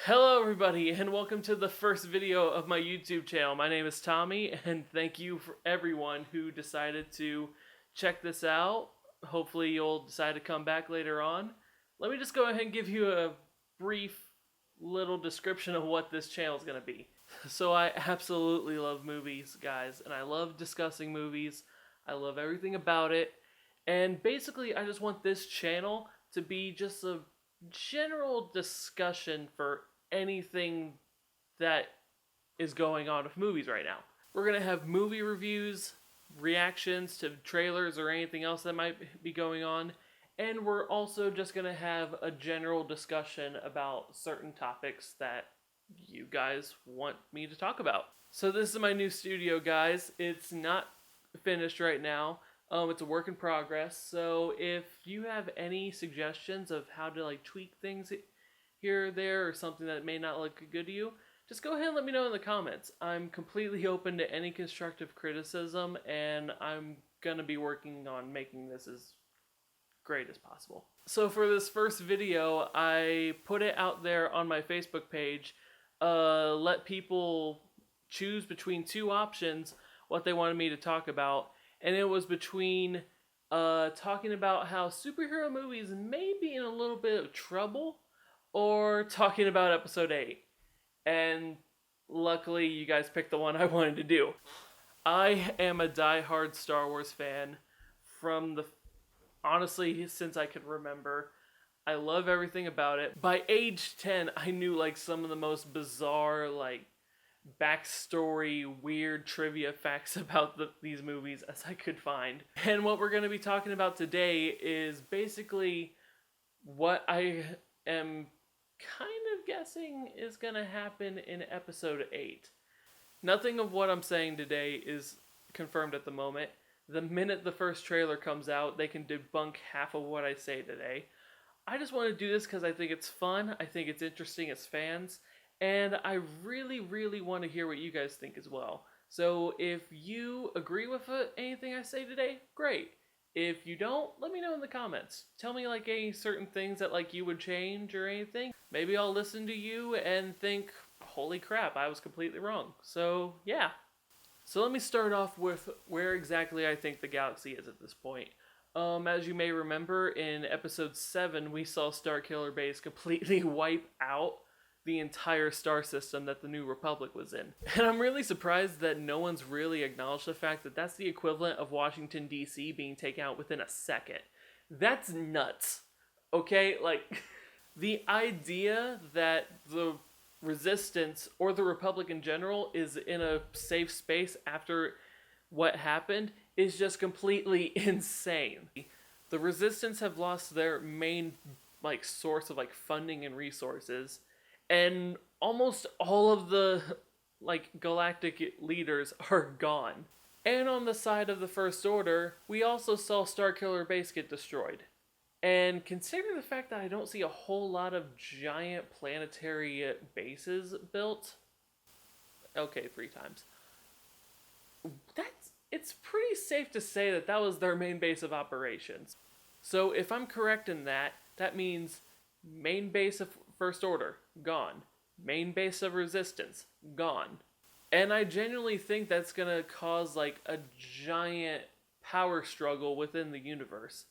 Hello everybody and welcome to the first video of my YouTube channel. My name is Tommy and thank you for everyone who decided to check this out. Hopefully you'll decide to come back later on. Let me just go ahead and give you a brief little description of what this channel is going to be. So I absolutely love movies, guys, and I love discussing movies. I love everything about it. And basically I just want this channel to be just a general discussion for anything that is going on with movies right now. We're going to have movie reviews, reactions to trailers or anything else that might be going on, and we're also just going to have a general discussion about certain topics that you guys want me to talk about. So this is my new studio, guys. It's not finished right now. It's a work in progress, so if you have any suggestions of how to tweak things here or there or something that may not look good to you, just go ahead and let me know in the comments. I'm completely open to any constructive criticism, and I'm gonna be working on making this as great as possible. So for this first video, I put it out there on my Facebook page, let people choose between two options what they wanted me to talk about. And it was between talking about how superhero movies may be in a little bit of trouble or talking about episode 8. And luckily you guys picked the one I wanted to do. I am a die-hard Star Wars fan honestly, since I could remember. I love everything about it. By age 10, I knew some of the most bizarre backstory, weird trivia facts about these movies as I could find. And what we're going to be talking about today is basically what I am kind of guessing is going to happen in episode 8. Nothing of what I'm saying today is confirmed at the moment. The minute the first trailer comes out, they can debunk half of what I say today. I just want to do this because I think it's fun, I think it's interesting as fans, and I really, really want to hear what you guys think as well. So if you agree with anything I say today, great. If you don't, let me know in the comments. Tell me any certain things that you would change or anything. Maybe I'll listen to you and think, holy crap, I was completely wrong. So yeah. So let me start off with where exactly I think the galaxy is at this point. As you may remember, in episode 7, we saw Starkiller Base completely wipe out the entire star system that the New Republic was in. And I'm really surprised that no one's really acknowledged the fact that that's the equivalent of Washington, D.C. being taken out within a second. That's nuts. Okay? The idea that the Resistance, or the Republic in general, is in a safe space after what happened is just completely insane. The Resistance have lost their main source of funding and resources, and almost all of the galactic leaders are gone. And on the side of the First Order, we also saw Starkiller Base get destroyed. And considering the fact that I don't see a whole lot of giant planetary bases built, okay, 3 times, it's pretty safe to say that that was their main base of operations. So if I'm correct in that, that means main base of First Order, gone. Main base of Resistance, gone. And I genuinely think that's gonna cause a giant power struggle within the universe.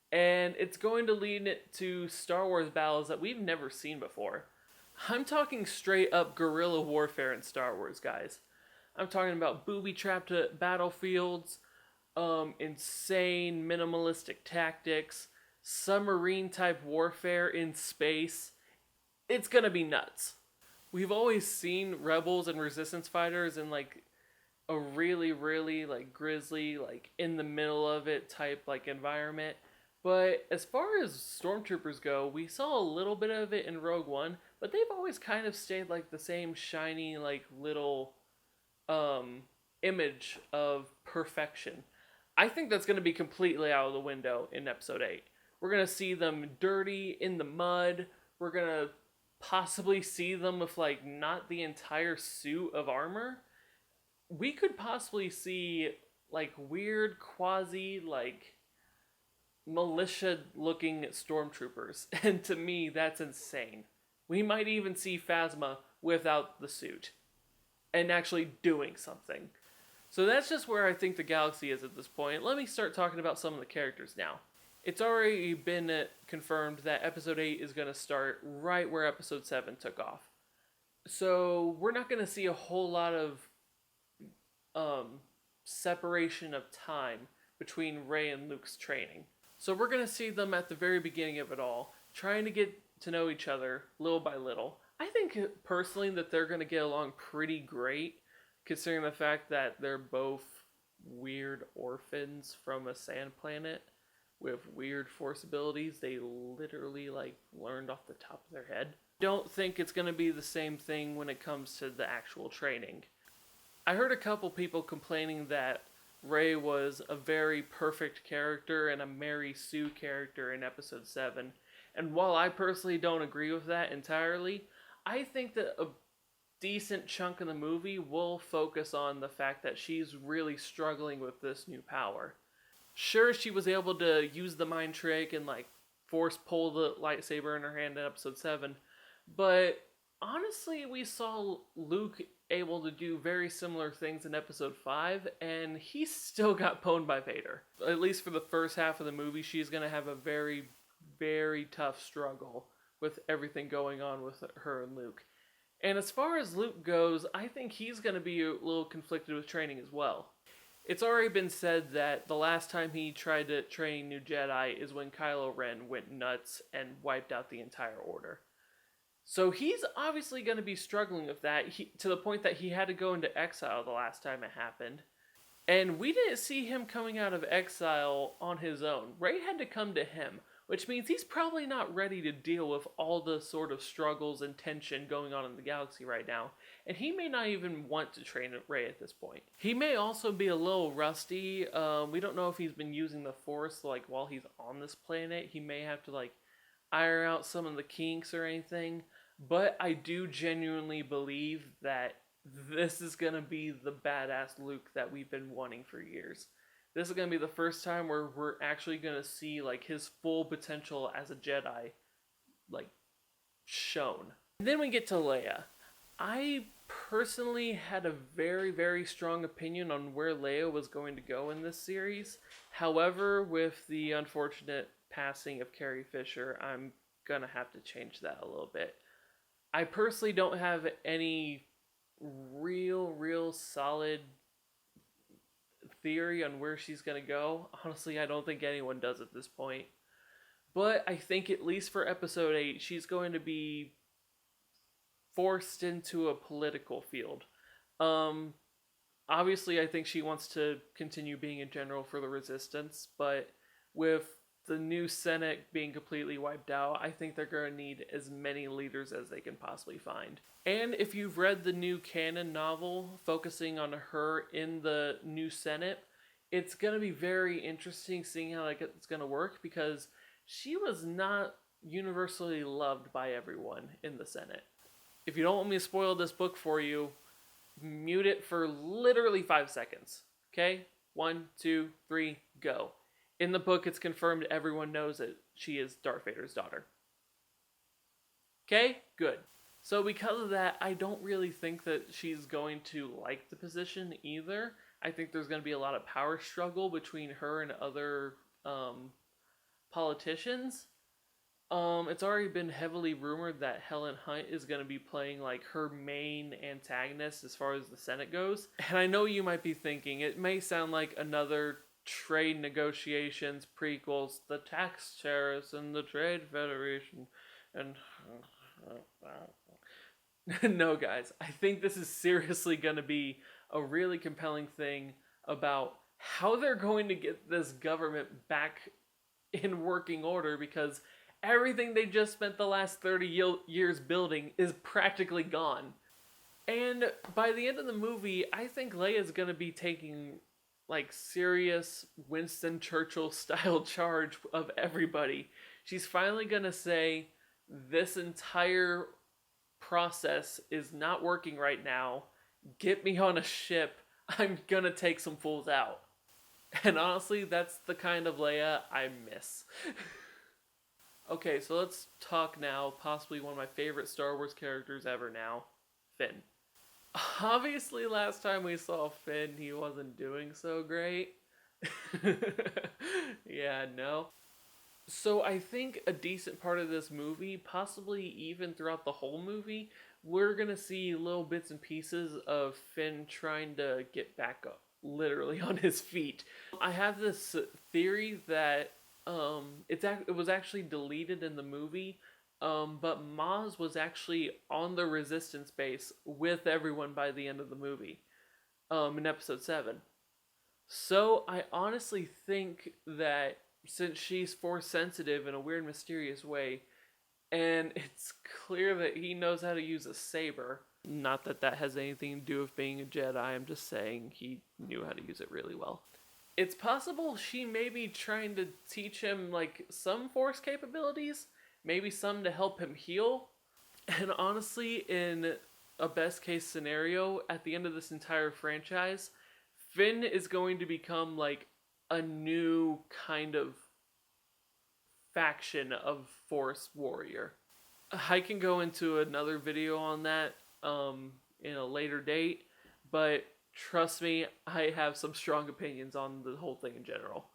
And it's going to lead it to Star Wars battles that we've never seen before. I'm talking straight up guerrilla warfare in Star Wars, guys. I'm talking about booby-trapped battlefields, insane minimalistic tactics, submarine-type warfare in space. It's gonna be nuts. We've always seen Rebels and Resistance fighters in a really, really grisly, in the middle of it type environment. But as far as stormtroopers go, we saw a little bit of it in Rogue One, but they've always kind of stayed the same shiny little image of perfection. I think that's going to be completely out of the window in episode 8. We're going to see them dirty in the mud. We're going to possibly see them with not the entire suit of armor. We could possibly see weird quasi militia looking stormtroopers, and to me that's insane. We might even see Phasma without the suit and actually doing something. So that's just where I think the galaxy is at this point. Let me start talking about some of the characters now. It's already been confirmed that Episode 8 is going to start right where Episode 7 took off. So we're not going to see a whole lot of separation of time between Rey and Luke's training. So we're going to see them at the very beginning of it all, trying to get to know each other little by little. I think personally that they're going to get along pretty great, considering the fact that they're both weird orphans from a sand planet with weird force abilities they literally learned off the top of their head. Don't think it's going to be the same thing when it comes to the actual training. I heard a couple people complaining that Rey was a very perfect character and a Mary Sue character in Episode 7. And while I personally don't agree with that entirely, I think that a decent chunk of the movie will focus on the fact that she's really struggling with this new power. Sure, she was able to use the mind trick and force pull the lightsaber in her hand in Episode 7, but honestly, we saw Luke able to do very similar things in Episode 5, and he still got pwned by Vader. At least for the first half of the movie, she's going to have a very, very tough struggle with everything going on with her and Luke. And as far as Luke goes, I think he's going to be a little conflicted with training as well. It's already been said that the last time he tried to train new Jedi is when Kylo Ren went nuts and wiped out the entire order. So he's obviously going to be struggling with that, to the point that he had to go into exile the last time it happened. And we didn't see him coming out of exile on his own. Rey had to come to him, which means he's probably not ready to deal with all the sort of struggles and tension going on in the galaxy right now. And he may not even want to train Rey at this point. He may also be a little rusty. We don't know if he's been using the Force while he's on this planet. He may have to iron out some of the kinks or anything. But I do genuinely believe that this is going to be the badass Luke that we've been wanting for years. This is going to be the first time where we're actually going to see his full potential as a Jedi shown. And then we get to Leia. I personally had a very, very strong opinion on where Leia was going to go in this series. However, with the unfortunate passing of Carrie Fisher, I'm going to have to change that a little bit. I personally don't have any real solid theory on where she's going to go. Honestly, I don't think anyone does at this point. But I think at least for Episode 8, she's going to be forced into a political field. Obviously, I think she wants to continue being a general for the Resistance, but with the new Senate being completely wiped out, I think they're going to need as many leaders as they can possibly find. And if you've read the new canon novel focusing on her in the new Senate, it's going to be very interesting seeing how it's going to work, because she was not universally loved by everyone in the Senate. If you don't want me to spoil this book for you, mute it for literally 5 seconds. Okay? 1, 2, 3, go. In the book, it's confirmed everyone knows that she is Darth Vader's daughter. Okay? Good. So because of that, I don't really think that she's going to like the position either. I think there's going to be a lot of power struggle between her and other politicians. It's already been heavily rumored that Helen Hunt is going to be playing her main antagonist as far as the Senate goes. And I know you might be thinking, it may sound like another trade negotiations prequels, the tax tariffs and the Trade Federation, and no guys, I think this is seriously going to be a really compelling thing about how they're going to get this government back in working order, because everything they just spent the last 30 years building is practically gone. And by the end of the movie, I think Leia's going to be taking serious Winston Churchill style charge of everybody. She's finally going to say, this entire process is not working right now. Get me on a ship. I'm going to take some fools out. And honestly, that's the kind of Leia I miss. Okay, so let's talk now, possibly one of my favorite Star Wars characters ever now, Finn. Obviously, last time we saw Finn, he wasn't doing so great. Yeah, no. So I think a decent part of this movie, possibly even throughout the whole movie, we're gonna see little bits and pieces of Finn trying to get back up, literally on his feet. I have this theory that it was actually deleted in the movie, but Maz was actually on the Resistance base with everyone by the end of the movie, in Episode 7. So I honestly think that since she's force sensitive in a weird, mysterious way, and it's clear that he knows how to use a saber. Not that that has anything to do with being a Jedi, I'm just saying he knew how to use it really well. It's possible she may be trying to teach him, like, some force capabilities, maybe some to help him heal. And honestly, in a best case scenario, at the end of this entire franchise, Finn is going to become, like, a new kind of faction of Force Warrior. I can go into another video on that in a later date, but trust me, I have some strong opinions on the whole thing in general.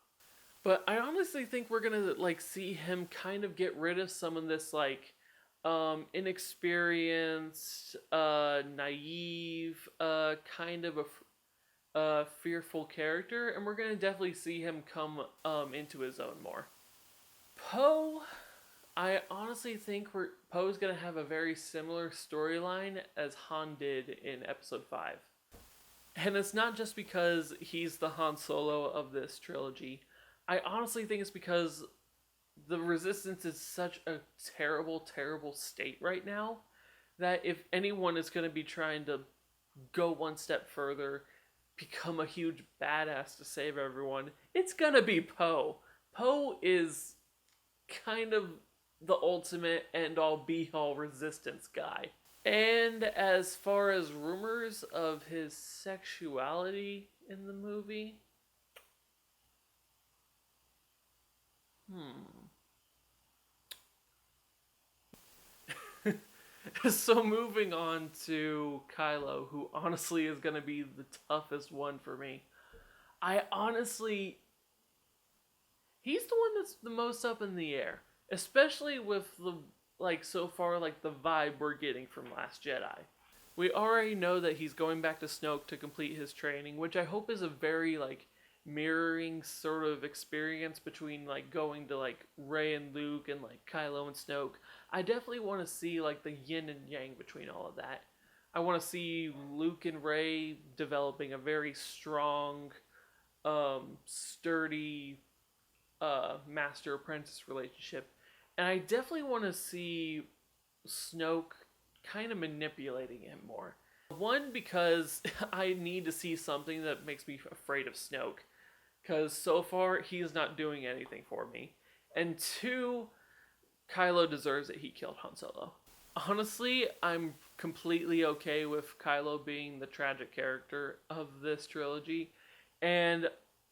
But I honestly think we're gonna like see him kind of get rid of some of this like inexperienced, naive, kind of a fearful character, and we're gonna definitely see him come into his own more. Poe, I honestly think Poe's gonna have a very similar storyline as Han did in Episode 5. And it's not just because he's the Han Solo of this trilogy. I honestly think it's because the Resistance is such a terrible, terrible state right now that if anyone is going to be trying to go one step further, become a huge badass to save everyone, it's going to be Poe. Poe is kind of the ultimate end-all be-all Resistance guy. And as far as rumors of his sexuality in the movie, So moving on to Kylo, who honestly is going to be the toughest one for me. I honestly, he's the one that's the most up in the air, especially with the like so far like the vibe we're getting from Last Jedi. We already know that he's going back to Snoke to complete his training, which I hope is a very like mirroring sort of experience between like going to like Rey and Luke and like Kylo and Snoke. I definitely want to see like the yin and yang between all of that. I want to see Luke and Rey developing a very strong, sturdy master apprentice relationship. And I definitely want to see Snoke kind of manipulating him more. One, because I need to see something that makes me afraid of Snoke. Because so far, he's not doing anything for me. And two, Kylo deserves it. He killed Han Solo. Honestly, I'm completely okay with Kylo being the tragic character of this trilogy. And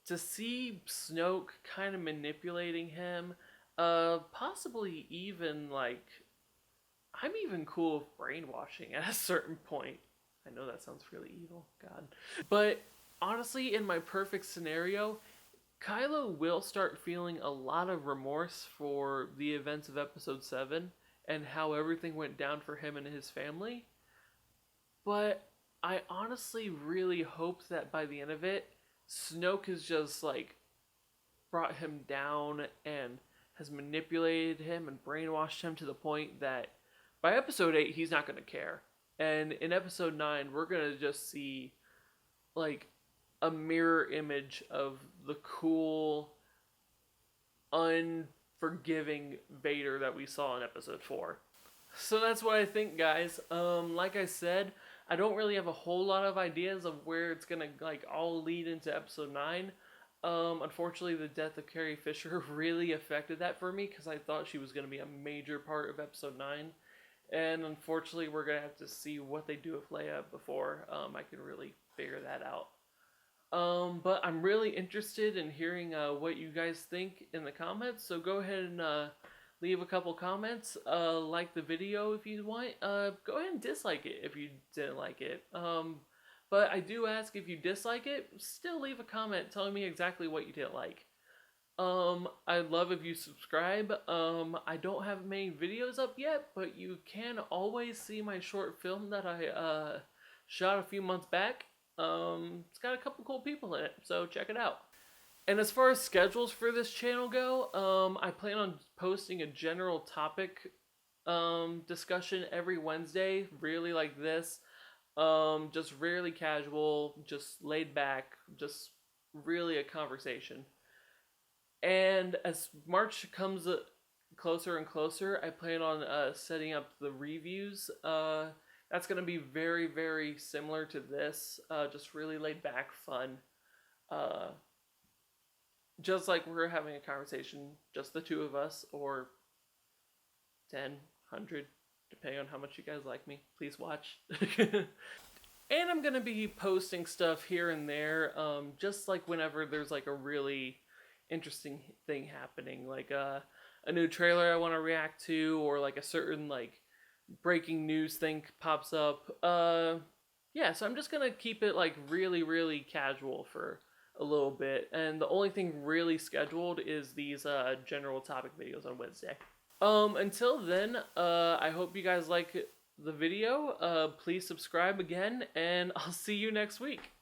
to see Snoke kind of manipulating him, possibly even like, I'm even cool with brainwashing at a certain point. I know that sounds really evil, God. But honestly, in my perfect scenario, Kylo will start feeling a lot of remorse for the events of Episode 7 and how everything went down for him and his family. But I honestly really hope that by the end of it, Snoke has just like brought him down and has manipulated him and brainwashed him to the point that by Episode 8, he's not going to care. And in Episode 9, we're going to just see like a mirror image of the cool, unforgiving Vader that we saw in Episode 4. So that's what I think, guys. Like I said, I don't really have a whole lot of ideas of where it's gonna like all lead into Episode 9. Unfortunately, the death of Carrie Fisher really affected that for me because I thought she was gonna be a major part of Episode 9. And unfortunately, we're gonna have to see what they do with Leia before I can really figure that out. But I'm really interested in hearing what you guys think in the comments, so go ahead and leave a couple comments, like the video if you want. Go ahead and dislike it if you didn't like it. But I do ask, if you dislike it, still leave a comment telling me exactly what you didn't like. I'd love if you subscribe. I don't have many videos up yet, but you can always see my short film that I shot a few months back. It's got a couple cool people in it, so check it out. And as far as schedules for this channel go, I plan on posting a general topic discussion every Wednesday, really like this. Just really casual, just laid back, just really a conversation. And as March comes closer and closer, I plan on setting up the reviews. That's going to be very, very similar to this, just really laid back, fun. Just like we're having a conversation, just the two of us, or 10, 100, depending on how much you guys like me. Please watch. And I'm going to be posting stuff here and there, just like whenever there's like a really interesting thing happening, like a new trailer I want to react to, or like a certain like breaking news thing pops up. Yeah, so I'm just going to keep it like really, really casual for a little bit, and the only thing really scheduled is these general topic videos on Wednesday. Until then, I hope you guys like the video. Please subscribe again, and I'll see you next week.